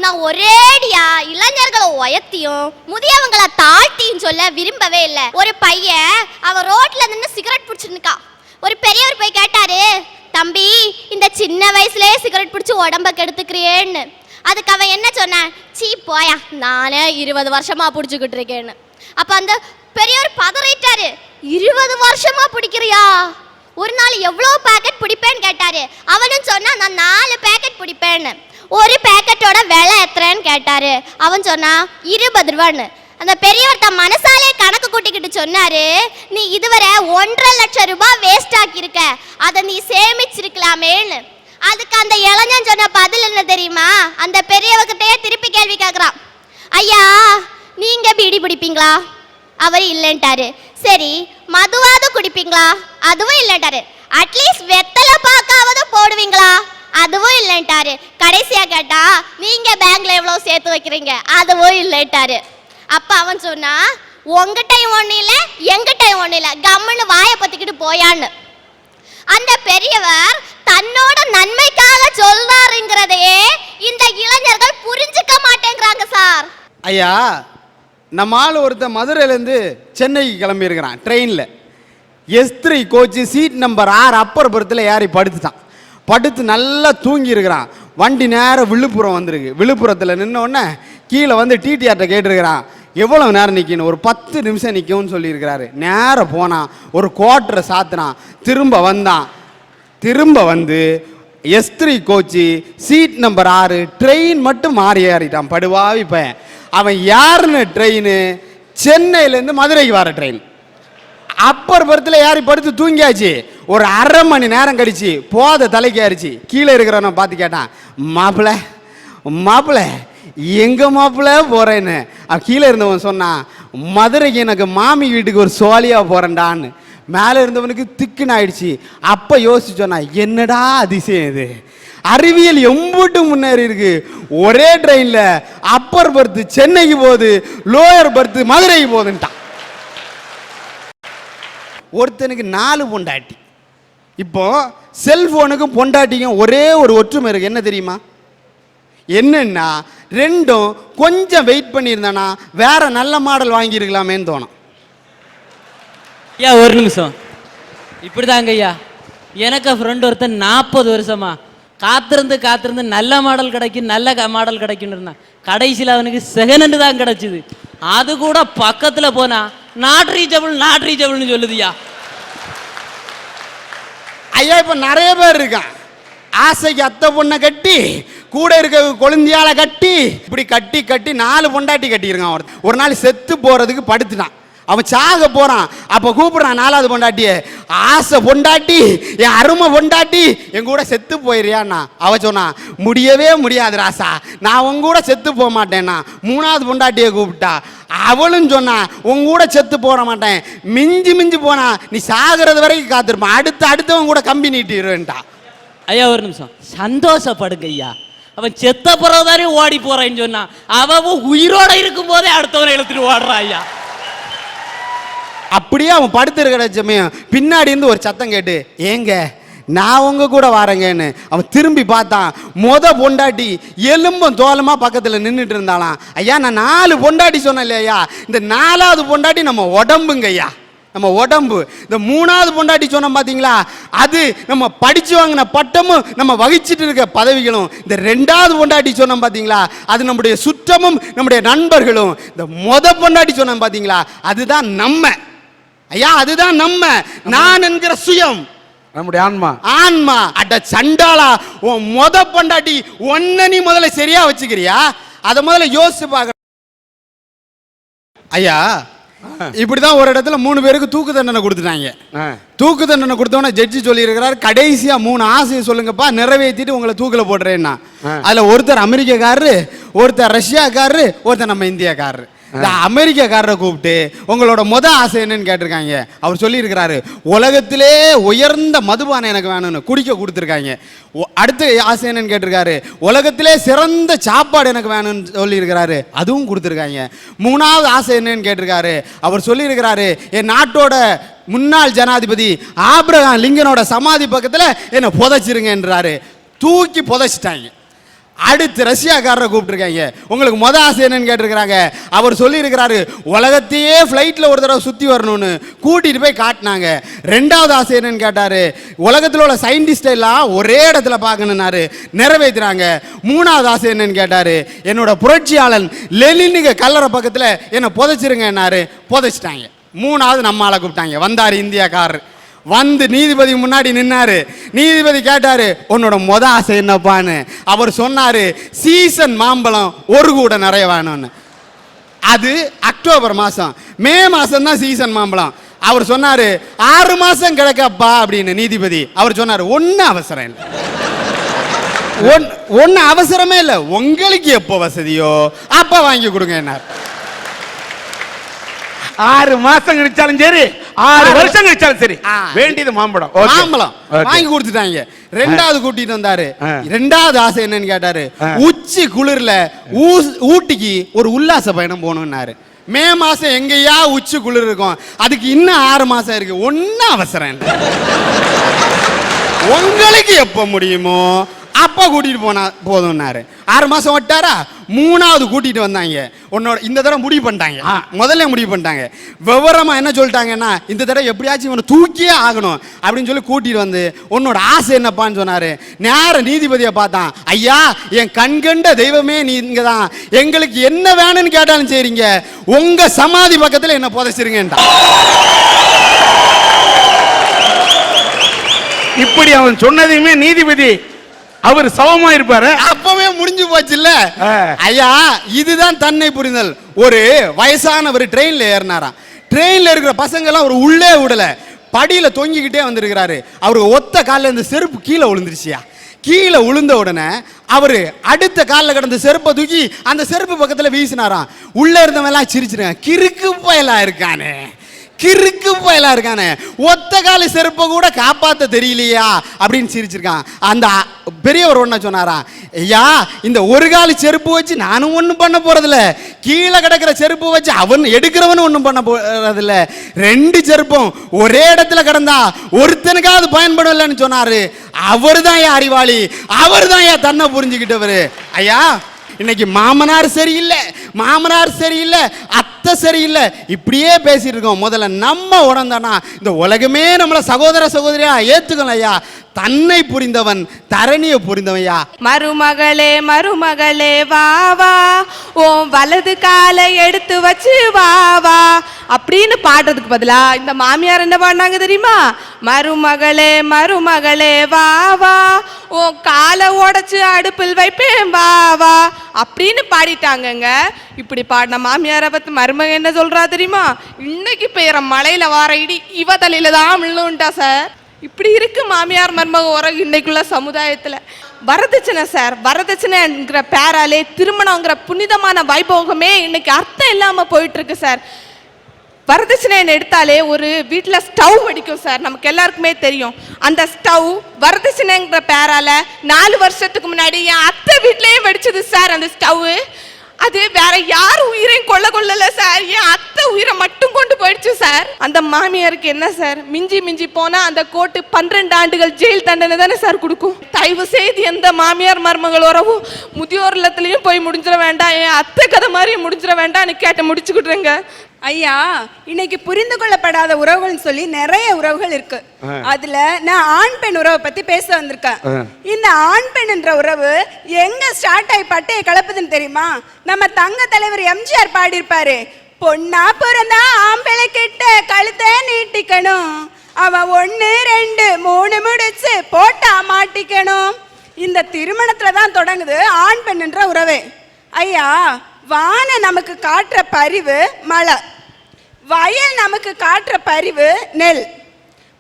நான் ஒரேடியா இளைஞர்களை உயர்த்தியும் முதியவங்களை தாழ்த்தியும் சொல்ல விரும்பவே இல்லை. ஒரு பையன் அவன் ரோட்ல நின்று சிகரெட் பிடிச்சிருக்கா. ஒரு பெரியவர் போய் கேட்டாரு, தம்பி இந்த சின்ன வயசுலயே சிகரெட் பிடிச்சி உடம்ப கெடுத்துக்கிறியேன்னு. அதுக்கு அவன் என்ன சொன்னான், சீ போயா நானே 20 வருஷமா பிடிச்சிக்கிட்டு இருக்கேன்னு. அப்ப அந்த பெரியவர் பதறிட்டாரு, 20 வருஷமா பிடிக்கிறியா, ஒரு நாள் எவ்வளவு பேக்கெட் பிடிப்பேன்னு கேட்டாரு. அவனும் சொன்னா நான் 4 பேக்கெட் பிடிப்பேன்னு. ஒரு பேக்கெட்டோட விலை எத்தனைன்னு கேட்டாரு. அவன் சொன்னா 20 ரூபான்னு. அந்த பெரியவர் தன் மனசாலே கணக்கு கூட்டிக்கிட்டு சொன்னாரு, நீ இதுவரை 1.5 லட்சம் ரூபாய் வேஸ்ட் ஆக்கியிருக்க, அதை நீ சேமிச்சிருக்கலாமேன்னு. அதுக்கு அந்த இளைஞன் சொன்ன பதில் என்ன தெரியுமா? அந்த பெரியவர்கிட்டயே திருப்பி கேள்வி கேட்குறான், ஐயா நீங்க பீடி பிடிப்பீங்களா? அவர் இல்லைன்ட்டாரு. சரி மதுவாவது குடிப்பீங்களா? அதுவும் இல்லைன்ட்டாரு. அட்லீஸ்ட் வெத்தலை பாக்காவது போடுவீங்களா? அதுவும் இல்லைன்ட்டாரு. கடைசியா கேட்டா நீங்க பேங்க்ல எவ்வளவு சேர்த்து வைக்கிறீங்க? அதுவும் இல்லைன்ட்டாரு. அப்ப அவன் சொன்னா, உங்ககிட்டையும் ஒண்ணு இல்லை எங்கிட்டையும் ஒண்ணு இல்லை, கம்முன்னு வாயை பத்திக்கிட்டு போயான்னு. அந்த பெரியவர் தன்னோட நன்மைக்காக சொல்றாருங்கிறதையே இந்த இளைஞர்கள் புரிஞ்சுக்க மாட்டேங்கிறாங்க சார். ஐயா, நம்ம ஆள் ஒருத்தர் மதுரையிலேருந்து சென்னைக்கு கிளம்பி இருக்கிறான் ட்ரெயினில். S3 coach seat number 6 Appar புறத்தில் ஏறி படுத்துட்டான். படுத்து நல்லா தூங்கி இருக்கிறான். வண்டி நேரம் விழுப்புரம் வந்திருக்கு. விழுப்புரத்தில் நின்னோடனே கீழே வந்து டிடிஆர்ட்ட கேட்டிருக்கிறான், எவ்வளோ நேரம் நிற்கணும்? ஒரு 10 நிமிஷம் நிற்கும்னு சொல்லியிருக்கிறாரு. நேரம் போனான், ஒரு குவார்ட்டரை சாத்தினான், திரும்ப வந்தான். திரும்ப வந்து S3 coach seat number 6 train மட்டும் மாறி ஏறிட்டான். படுவாவி பையன். அவன் யாருன்னு ட்ரெயின் சென்னையிலேருந்து மதுரைக்கு வர ட்ரெயின். அப்பர் பரத்தில் ஏறி படுத்து தூங்கியாச்சு. ஒரு அரை மணி நேரம் கழிச்சு போத தலைக்கு ஏறிச்சு. கீழே இருக்கிறவன பார்த்து கேட்டான், மாப்பிள்ள மாப்பிள்ள எங்க மாப்பிள்ள போறேன்னு. அவன் கீழே இருந்தவன் சொன்னான், மதுரைக்கு எனக்கு மாமி வீட்டுக்கு ஒரு சோழியா போறேன்டான்னு. மேலே இருந்தவனுக்கு திக்குன்னு ஆயிடுச்சு. அப்போ யோசிச்சு சொன்னான், என்னடா அதிசயம் இது, அறிவியல் எம்பூட்டு முன்னேறி இருக்கு. ஒரே ட்ரெயின்ல அப்பர் பர்த் சென்னைக்கு போகுது, லோயர் பர்த் மதுரைக்கு போகுதுன்ட்டான். ஒருத்தனுக்கு 4 பொண்டாட்டி. இப்போ செல்போனுக்கும் பொண்டாட்டிக்கும் ஒரே ஒரு ஒற்றுமை இருக்கு, என்ன தெரியுமா? என்னன்னா ரெண்டும் கொஞ்சம் வெயிட் பண்ணியிருந்தானா வேற நல்ல மாடல் வாங்கியிருக்கலாமேன்னு தோணும். ஐயா ஒரு நிமிஷம், இப்படிதாங்க ஐயா, எனக்கு ஃப்ரெண்ட் ஒருத்தன் 40 வருஷமா காத்திருந்து நல்ல மாடல் கிடைக்கும் நல்ல மாடல் கிடைக்குன்னு இருந்தான். கடைசியில் அவனுக்கு செகண்ட் ஹேண்டு தான் கிடைச்சிது. அது கூட பக்கத்தில் போனா நாட் ரீச்சபிள்னு சொல்லுதுயா. ஐயா இப்போ நிறைய பேர் இருக்கான், ஆசைக்கு அத்தை பொண்ணை கட்டி கூட இருக்க கொழுந்தியால கட்டி இப்படி கட்டி 4 பொண்டாட்டி கட்டியிருக்கான். ஒரு நாள் செத்து போறதுக்கு படுத்துட்டான். அவன் சாக போறான். அப்ப கூப்பிடுறான் 4வது பொண்டாட்டிய, ஆசை பொண்டாட்டி, என் அருமை பொண்டாட்டி, என் கூட செத்து போயிறியான்னா. அவ சொன்னா, முடியவே முடியாது ராசா, நான் உங்க கூட செத்து போக மாட்டேன்னா. 3வது பொண்டாட்டியை கூப்பிட்டா. அவளும் சொன்னா, உங்க கூட செத்து போட மாட்டேன், மிஞ்சி போனா நீ சாகிறது வரைக்கும் காத்திருப்பான், அடுத்தவன் கூட கம்பி நீட்டிடுவேன்ட்டா. ஐயா ஒரு நிமிஷம், சந்தோஷப்படுங்க ஐயா. அவன் செத்த பிறகுதானே ஓடி போறேன்னு சொன்னான். அவன் உயிரோட இருக்கும் போதே அடுத்தவனை இழுத்துட்டு ஓடுறான் ஐயா. அப்படியே அவன் படுத்திருக்கிற சமயம் பின்னாடி இருந்து ஒரு சத்தம் கேட்டு, ஏங்க நான் உங்க கூட வரேங்கன்னு. அவன் திரும்பி பார்த்தான். பொண்டாட்டி எலும்பும் தோலமா பக்கத்தில் நின்றுட்டு இருந்தாலாம். ஐயா நான் 4 பொண்டாட்டி சொன்னேன் இல்லையா, இந்த 4வது பொண்டாட்டி நம்ம உடம்புங்க ஐயா, நம்ம உடம்பு. இந்த 3வது பொண்டாட்டி சொன்னோம் பார்த்தீங்களா, அது நம்ம படிச்சு வாங்கின பட்டமும் நம்ம வகிச்சிட்டு இருக்க பதவிகளும். இந்த 2வது பொண்டாட்டி சொன்னோம் பார்த்தீங்களா, அது நம்முடைய சுற்றமும் நம்முடைய நண்பர்களும். இந்த பொண்டாட்டி சொன்னோம் பார்த்தீங்களா, அதுதான் நம்ம ஐயா, அதுதான் நம்ம. நான் என்கிற சுயம், நம்முடைய ஆன்மா. அட சண்டாளா, உன் பொண்டாட்டி ஒன்ன நீ முதல்ல சரியா வச்சுக்கிறியா? அதை முதல்ல யோசிச்சு பார்க்க. ஐயா இப்படிதான் ஒரு இடத்துல 3 பேருக்கு தூக்கு தண்டனை கொடுத்துட்டாங்க. தூக்கு தண்டனை கொடுத்தோன்னா ஜட்ஜி சொல்லி இருக்கிறார், கடைசியா 3 ஆசையை சொல்லுங்கப்பா, நிறைவேற்றிட்டு உங்களை தூக்கில போடுறேன்னா. அதுல ஒருத்தர் அமெரிக்காக்காரரு, ஒருத்தர் ரஷ்யாக்காரரு, ஒருத்தர் நம்ம இந்தியாக்காரரு. இந்த அமெரிக்காக்காரரை கூப்பிட்டு உங்களோட ஆசை என்னன்னு கேட்டிருக்காங்க. அவர் சொல்லி இருக்கிறாரு, உலகத்திலே உயர்ந்த மதுபானம் எனக்கு வேணும்னு குடிக்க கொடுத்துருக்காங்க. அடுத்த ஆசை என்னன்னு கேட்டிருக்காரு, உலகத்திலே சிறந்த சாப்பாடு எனக்கு வேணும்னு சொல்லி இருக்கிறாரு, அதுவும் கொடுத்துருக்காங்க. 3வது ஆசை என்னன்னு கேட்டிருக்காரு, அவர் சொல்லி இருக்கிறாரு, என் நாட்டோட முன்னாள் ஜனாதிபதி ஆபிரகாம் லிங்கனோட சமாதி பக்கத்தில் என்னை புதைச்சிருங்கன்றாரு. தூக்கி புதைச்சிட்டாங்க. அடுத்து ரஷ்யாக்காரரை கூப்பிட்டுருக்காங்க. உங்களுக்கு மொத ஆசை என்னன்னு கேட்டிருக்கிறாங்க. அவர் சொல்லியிருக்கிறாரு, உலகத்தையே ஃப்ளைட்டில் ஒரு தடவை சுற்றி வரணும்னு கூட்டிகிட்டு போய் காட்டினாங்க. ரெண்டாவது ஆசை என்னன்னு கேட்டார், உலகத்தில் உள்ள சயின்டிஸ்ட் எல்லாம் ஒரே இடத்துல பார்க்கணுன்னாரு, நிறைவேற்றுறாங்க. மூணாவது ஆசை என்னன்னு கேட்டார், என்னோட புரட்சியாளன் லெனினுக்கு கல்லறை பக்கத்தில் என்னை புதைச்சிருங்கன்னாரு, புதைச்சிட்டாங்க. மூணாவது நம்ம ஆளை கூப்பிட்டாங்க. வந்தார் இந்தியாக்காரர், வந்து நீதிபதி முன்னாடி நின்னாரு. நீதிபதி கேட்டாரு, உன்னோட மொத ஆசை என்னப்பான்னு. அவர் சொன்னாரு, சீசன் மாம்பழம் ஒரு கூட நிறைய வேணும்னு. அது அக்டோபர் மாசம். மே மாசம் தான் சீசன் மாம்பழம். அவர் சொன்னாரு, 6 மாசம் கிடைக்கப்பா அப்படின்னு. நீதிபதி அவர் சொன்னாரு, ஒன்னும் அவசரம் இல்லை, ஒன்னு அவசரமே இல்லை, உங்களுக்கு எப்போ வசதியோ அப்ப வாங்கி கொடுங்க என்ன. 6 மாசம் கழிச்சாலும் சரி, 6 வருஷம் கழிச்சாலும் சரி, வேண்டியது மாம்பழம். மாம்பழம் வாங்கி கொடுத்துட்டாங்க. ரெண்டாவது கூட்டிட்டு வந்தாரு. ரெண்டாவது ஆசை என்னன்னு கேட்டாரு, உச்சி குளிர்ல ஊட்டிக்கு ஒரு உல்லாச பயணம் போகணும்னாரு. மே மாசம் எங்கேயா உச்சி குளிர் இருக்கும், அதுக்கு இன்னும் 6 மாசம் இருக்கு, ஒன்னும் அவசரம் இல்லை, உங்களுக்கு எப்ப முடியுமோ அப்பா கூட்டிட்டு போனா போதும்னாரு. 6 மாசம் விட்டாரா. மூணாவது கூட்டிட்டு வந்தாங்க. உன்னோட இந்த தடவை முடிவு பண்ணிட்டாங்க, முதல்ல முடிவு பண்ணிட்டாங்க. விவரமா என்ன சொல்லிட்டாங்கன்னா, இந்த தடவை எப்படியாச்சும் இவனை தூக்கியே ஆகணும் அப்படின்னு சொல்லி கூட்டிட்டு வந்து, உன்னோட ஆசை என்னப்பான்னு சொன்னாரு. நேர நீதிபதியை பார்த்தான். ஐயா, என் கண்கண்ட தெய்வமே நீங்க தான், எங்களுக்கு என்ன வேணும்னு கேட்டாலும் சரிங்க, உங்க சமாதி பக்கத்துல என்ன புதைச்சிருங்கன்டா. இப்படி அவன் சொன்னதையுமே நீதிபதி அவர் சவமா இருப்பாரு. அப்பவே முடிஞ்சு போச்சு இல்ல. ஐயா, இதுதான் தன்னை புரிதல். ஒரு வயசானவர் ட்ரெயின்ல ஏறினாராம். ட்ரெயின்ல இருக்கிற பசங்க எல்லாம் ஒரு உள்ளே விடல, படியில தொங்கிக்கிட்டே வந்திருக்கிறாரு. அவருக்கு ஒத்த காலில் இந்த செருப்பு கீழே விழுந்துருச்சியா. கீழே விழுந்த உடனே அவரு அடுத்த காலில் கிடந்த செருப்பை தூக்கி அந்த செருப்பு பக்கத்துல வீசினாராம். உள்ள இருந்தவன் எல்லாம் சிரிச்சிருக்கான், கிறுக்கு பயலா இருக்கானே, கிறுக்கு பயலா இருக்கானே, ஒத்த கால செருப்பை கூட காப்பாத்த தெரியலையா அப்படின்னு சிரிச்சிருக்கான். அந்த பெரியவர் ஒன்ன சொன்னாரா, ஐயா, இந்த ஒரு கால செருப்பு வச்சு நானும் ஒன்றும் பண்ண போறதில்ல, கீழே கிடக்கிற செருப்பு வச்சு அவன் எடுக்கிறவனும் ஒன்றும் பண்ண போறதில்ல, 2 செருப்பும் ஒரே இடத்துல கிடந்தா ஒருத்தனுக்காவது பயன்படும் இல்லைன்னு சொன்னாரு. அவர் தான் அறிவாளி, அவர் தான் தன்னை புரிஞ்சுக்கிட்டவர். ஐயா, இன்னைக்கு மாமனார் சரியில்லை, மாமனார் சரியில்லை, அத்தை சரியில்லை, இப்படியே பேசிட்டு இருக்கோம். முதல்ல நம்ம உணர்ந்தானா இந்த உலகமே நம்மள சகோதர சகோதரியா ஏத்துக்கணும். ஐயா, தன்னை புரிந்தவன் தரணியை புரிந்தவையா. மருமகளே மருமகளே வா வா, ஓ வலது காலை எடுத்து வச்சு வா வா அப்படின்னு பாடுறதுக்கு பதிலா இந்த மாமியார் என்ன பாடினாங்க தெரியுமா? மருமகளே மருமகளே வா வா, ஓ காலை உடைச்சு அடுப்பில் வைப்பேன் வா வா அப்படின்னு பாடிட்டாங்கங்க. இப்படி பாடின மாமியாரை பத்தி மருமக என்ன சொல்றா தெரியுமா? இன்னைக்கு பெய்யற மழையில வார இடி இவ தலையில தான் விழுந்துட்டா சார். இப்படி இருக்கு மாமியார் மருமக உறவு இன்னைக்குள்ள சமுதாயத்துல. வரதட்சணை சார், வரதட்சணைங்கிற பேராலே திருமணங்கிற புனிதமான வைபோகமே இன்னைக்கு அர்த்தம் இல்லாம போயிட்டு இருக்கு சார். வரதட்சணை எடுத்தாலே ஒரு வீட்டில் ஸ்டவ் வெடிக்கும் சார், நமக்கு எல்லாருக்குமே தெரியும். அந்த ஸ்டவ் வரதட்சணைங்கிற பேரால 4 வருஷத்துக்கு முன்னாடி என் அத்தை வீட்லயே வெடிச்சது சார். அந்த ஸ்டவ் அது வேற யார் உயிரையும் கொள்ளல சார், என் அத்தை உயிரை மட்டும் கொண்டு போயிடுச்சு சார். அந்த மாமியாருக்கு என்ன சார், மிஞ்சி மிஞ்சி போனா அந்த கோர்ட்டு 12 ஆண்டுகள் ஜெயில் தண்டனை தானே சார் கொடுக்கும். தயவு செய்து எந்த மாமியார் மருமகள் உறவும் முதியோர் இல்லத்திலையும் போய் முடிஞ்சிட வேண்டாம், என் அத்தை கதை மாதிரி முடிஞ்சிட வேண்டாம்னு கேட்டு முடிச்சுக்கிட்டுருங்க. ஐயா, இன்னைக்கு புரிந்து கொள்ளப்படாத உறவுகள்னு சொல்லி நிறைய உறவுகள் இருக்கு. அதுல நான் ஆண் பெண் உறவை பத்தி பேச வந்திருக்கேன். இந்த ஆண் பெண் என்ற உறவு எங்க ஸ்டார்ட் ஆகி பட்டையை கலப்புதுன்னு தெரியுமா? நம்ம தங்க தலைவர் எம்ஜிஆர் பாடியிருப்பாரு, பொண்ணா பிறந்தா ஆம்பளை கிட்ட கழுத்தை நீட்டிக்கணும், அவன் 1 2 3 முடிச்சு போட்டா மாட்டிக்கணும். இந்த திருமணத்துல தான் தொடங்குது ஆண் பெண் என்ற உறவே. ஐயா, வான நமக்கு காட்டுற பரிவு மழை, வயல் நமக்கு காட்டுற பரிவு நெல்,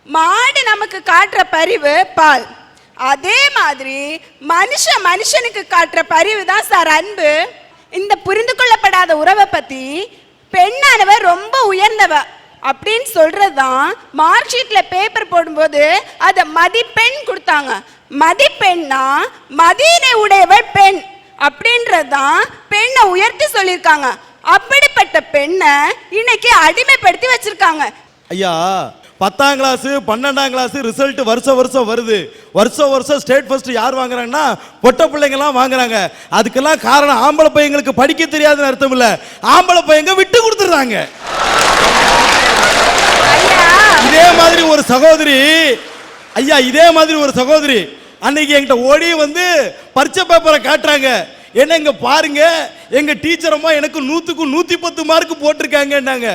மாடு நமக்கு காட்டுற பரிவு பால். அதே மாதிரி மனுஷனுக்கு காட்டுற பரிவு தான் சார் அன்பு. இந்த புரிந்து கொள்ளப்படாத உறவை பத்தி பெண்ணானவர் ரொம்ப உயர்ந்தவ அப்படின்னு சொல்றதுதான் மார்க் ஷீட்ல பேப்பர் போடும்போது அத மதிப்பெண் கொடுத்தாங்க. மதிப்பெண்ணா மதியினை உடையவள் பெண் அப்படின்றதான் பெண்ணை உயர்த்தி சொல்லியிருக்காங்க. அப்படிப்பட்ட பெண்ணை இன்னைக்கு அடிமைப்படுத்தி வச்சிருக்காங்க. ஐயா, 10ஆம் கிளாஸ் 12ஆம் கிளாஸ் ரிசல்ட் வருஷம் வருது. வருஷம் ஸ்டேட் ஃபர்ஸ்ட் யார் வாங்குறாங்கன்னா பொட்ட பிள்ளைங்கலாம் வாங்குறாங்க. அதுக்கெல்லாம் காரணம் ஆம்பளை பையங்களுக்கு படிக்க தெரியாதுன்னு அர்த்தம் இல்ல, ஆம்பளை பையங்க விட்டு கொடுத்துறாங்க. இதே மாதிரி ஒரு சகோதரி ஐயா, இதே மாதிரி ஒரு சகோதரி அன்னைக்கு என்கிட்ட ஓடி வந்து பரீட்சை பேப்பரை காட்டுறாங்க. என்ன இங்க பாருங்க, எங்க டீச்சர் அம்மா எனக்கு 100க்கு 110 மார்க் போட்டிருக்காங்கன்னாங்க.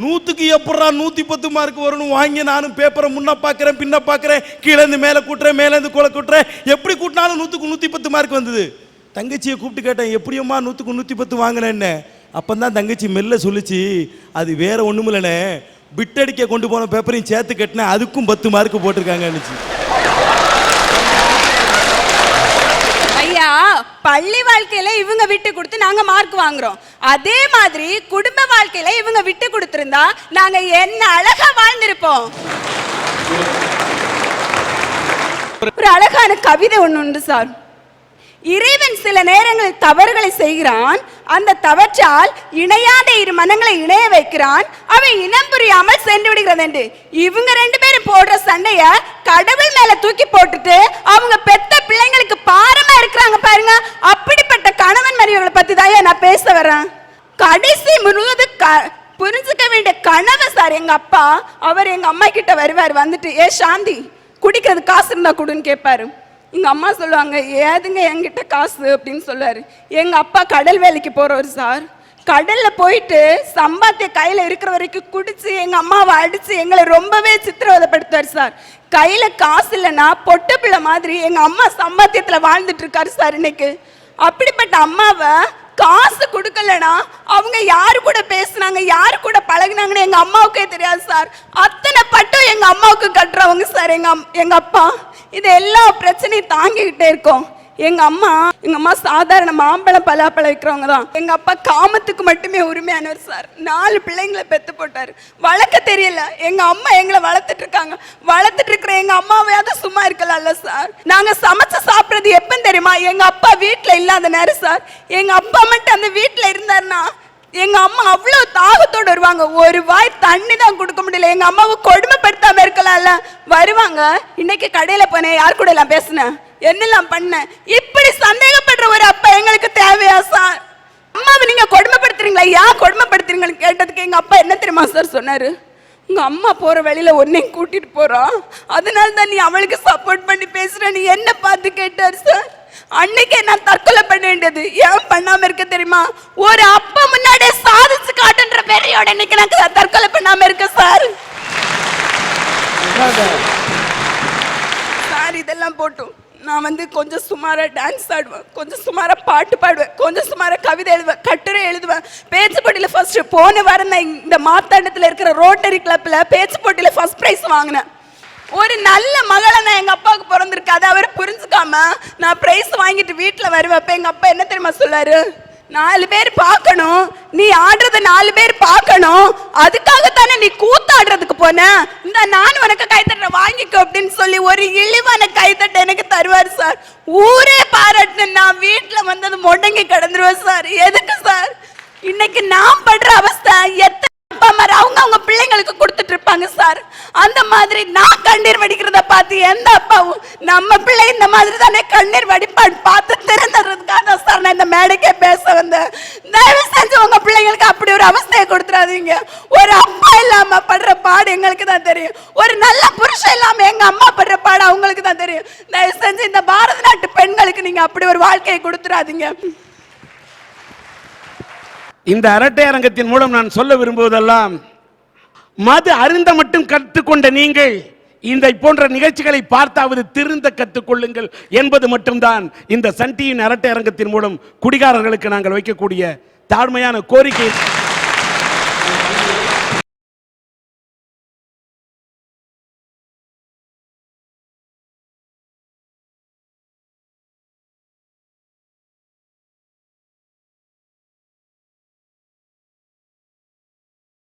100க்கு எப்படா 110 மார்க் வரணும் வாங்கி நானும் பேப்பரை முன்ன பார்க்குறேன் பின்ன பார்க்குறேன், கீழே இருந்து மேலே கூட்டுறேன் மேலே இருந்து கோலை கூட்டுறேன், எப்படி கூட்டினாலும் 100க்கு 110 மார்க் வந்தது. தங்கச்சியை கூப்பிட்டு கேட்டேன், எப்படியம்மா 100க்கு 110 வாங்கினேன்னு. அப்பந்தான் தங்கச்சி மெல்ல சொல்லிச்சு, அது வேற ஒண்ணும் இல்லைண்ணே, பிட்டடிக்க கொண்டு போன பேப்பரையும் சேர்த்து கட்டினேன், அதுக்கும் 10 மார்க் போட்டிருக்காங்கன்னுச்சு. ஐயா, பள்ளி வாழ்க்கையில இவங்க விட்டு கொடுத்து நாங்க மார்க் வாங்குறோம். அதே மாதிரி குடும்ப வாழ்க்கையில இவங்க விட்டு கொடுத்திருந்தா நாங்க என்ன அழகா வாழ்ந்திருப்போம். ஒரு அழகான கவிதை ஒண்ணு உண்டு சார். இறைவன் சில நேரங்களில் தவறுகளை செய்கிறான், அந்த தவற்றால் இணையாத இரு மனங்களை இணைய வைக்கிறான், அவை இனம் புரியாமல் சென்று விடுகிறது. இவங்க 2 பேரும் போடுற சண்டைய கடவுள் மேல தூக்கி போட்டுட்டு அவங்க பெத்த பிள்ளைங்களுக்கு பாரமா இருக்கிறாங்க பாருங்க. அப்படிப்பட்ட கணவன் மனைவிகளை பத்தி தான் நான் பேச வரேன். கடைசி முழுவதும் புரிஞ்சுக்க வேண்டிய கணவன் சார் எங்க அப்பா. அவர் எங்க அம்மா கிட்ட வருவார், வந்துட்டு ஏ சாந்தி குடிக்கிறது காசு இருந்தா கொடுன்னு கேட்பாரு. எங்க அம்மா சொல்லுவாங்க, ஏதுங்க என்கிட்ட காசு அப்படின்னு சொல்லுவாரு. எங்க அப்பா கடல் வேலைக்கு போறவர் சார். கடல்ல போயிட்டு சம்பாத்திய கையில இருக்கிற வரைக்கும் குடிச்சு எங்க அம்மாவை அடிச்சு எங்களை ரொம்பவே சித்திரவதைப்படுத்துவார் சார். கையில காசு இல்லைன்னா பொட்ட பிள்ளை மாதிரி எங்க அம்மா சம்பாத்தியத்துல வாழ்ந்துட்டு இருக்காரு சார் இன்னைக்கு. அப்படிப்பட்ட அம்மாவை காசு கொடுக்கலனா அவங்க யாரு கூட பேசுனாங்க யாரு கூட பழகினாங்கன்னு எங்க அம்மாவுக்கே தெரியாது சார். அத்தனை பட்டும் எங்க அம்மாவுக்கு கட்டுறவங்க சார் எங்க அப்பா. இது எல்லா பிரச்சனையும் தாங்கிக்கிட்டே இருக்கோம். எங்க அம்மா சாதாரண மாம்பழம் பலாப்பழம் வைக்கிறவங்க தான். எங்க அப்பா காமத்துக்கு மட்டுமே உரிமையானவர் சார். 4 பிள்ளைங்களை பெத்து போட்டாரு. வளர்க்க தெரியல. எங்க அம்மா எங்களை வளர்த்துட்டு இருக்காங்க. வளர்த்துட்டு இருக்கிற எங்க அம்மாவையாவது சும்மா இருக்கலாம்ல சார். நாங்க சமைச்சு சாப்பிடுறது எப்ப தெரியுமா? எங்க அப்பா வீட்டுல இல்லாத நேரம் சார். எங்க அப்பா மட்டும் அந்த வீட்டுல இருந்தாருன்னா எங்க அம்மா அவ்வளவு தாகத்தோடு வருவாங்க. ஒரு வாய் தண்ணி தான் கொடுக்க முடியல. எங்க அம்மாவை கொடுமைப்படுத்தாம இருக்கலாம்ல. வருவாங்க, இன்னைக்கு கடையில போனேன், யார் கூட எல்லாம் பேசினேன், என்னெல்லாம் பண்ண, இப்படி சந்தேகப்படுற ஒரு அப்பா எங்களுக்கு தேவையா சார்? அம்மாவை நீங்க கொடுமைப்படுத்துறீங்களா, ஏன் கொடுமைப்படுத்துறீங்கன்னு கேட்டதுக்கு எங்க அப்பா என்ன தெரியுமா சார் சொன்னாரு? உங்க அம்மா போற வழியில உன்னையும் கூட்டிட்டு போறான், அதனால தான் நீ அவளுக்கு சப்போர்ட் பண்ணி பேசுற, நீ என்ன பார்த்து கேட்டாரு சார். அன்னைக்கே நான் தற்கொலை பண்ண வேண்டியது. ஏன் பண்ணாம இருக்க தெரியுமா? ஒரு அப்பா முன்னாடியே சாதிச்சு காட்டுன்ற பெரியோட இன்னைக்கு நான் தற்கொலை பண்ணாம இருக்க சார். சார் இதெல்லாம் போட்டும் நான் கொஞ்சம் சுமாரா டான்ஸ் ஆடுவேன், கொஞ்சம் சுமாரா பாட்டு பாடுவேன், கொஞ்சம் சுமாரா கவிதை எழுதுவேன், கட்டுரை எழுதுவேன். பேச்சு போட்டியில ஃபர்ஸ்ட் போன வாரம் நான் இந்த மாத்தாண்டத்துல இருக்கிற ரோட்டரி கிளப்ல பேச்சு போட்டியில ஃபர்ஸ்ட் பிரைஸ் வாங்கினேன். ஒரு நல்ல மகளை நான் எங்க அப்பாவுக்கு பிறந்திருக்கு, அதை அவர் புரிஞ்சுக்காம நான் பிரைஸ் வாங்கிட்டு வீட்டுல வருவேன். எங்க அப்பா என்ன தெரியுமா சொல்லாரு? 4 பேர் பார்க்கணும், நீ ஆடுறத 4 பேர் பார்க்கணும், அதுக்காகத்தானே நீ கூத்தாடுறதுக்கு போன, இந்த நான் உனக்கு கைத்தட்ட வாங்கிக்கோ அப்படின்னு சொல்லி ஒரு இழிவான கைத்தட்ட எனக்கு தருவார் சார். ஊரே பாராட்டு நான் வீட்டுல வந்தது முடங்கி கிடந்துருவேன் சார். எதுக்கு சார்? இன்னைக்கு நான் படுற அவஸ்தை எத்தனை அப்பா மாதிரி அவங்க பிள்ளைங்களுக்கு கொடுத்துட்டு இருப்பாங்க சார். அந்த மாதிரி நான் கண்ணீர் வடிக்கிறத பார்த்து எந்த அப்பாவும் நம்ம பிள்ளை இந்த மாதிரி தானே கண்ணீர் வடிப்பான் பார்த்து தெரிந்ததுக்காக சார் நான் இந்த மேடைக்கே பேச வந்தேன். தயவு செஞ்சு உங்க பிள்ளைங்களுக்கு அப்படி ஒரு அவஸ்தையை கொடுத்துறாதீங்க. ஒரு அப்பா இல்லாம படுற பாடு எங்களுக்கு தான் தெரியும், ஒரு நல்ல புருஷன் இல்லாம எங்க அம்மா படுற பாடு அவங்களுக்கு தான் தெரியும். தயவு செஞ்சு இந்த பாரத நாட்டு பெண்களுக்கு நீங்க அப்படி ஒரு வாழ்க்கையை கொடுத்துறாதீங்க. இந்த அரட்டை அரங்கத்தின் மூலம் நான் சொல்ல விரும்புவதெல்லாம், மது அருந்த மட்டும் கற்றுக்கொண்ட நீங்கள் இந்த போன்ற நிகழ்ச்சிகளை பார்த்தாவது திருந்த கற்றுக்கொள்ளுங்கள் என்பது மட்டும்தான் இந்த சன் டிவியின் அரட்டை அரங்கத்தின் மூலம் குடிகாரர்களுக்கு நாங்கள் வைக்கக்கூடிய தாழ்மையான கோரிக்கை.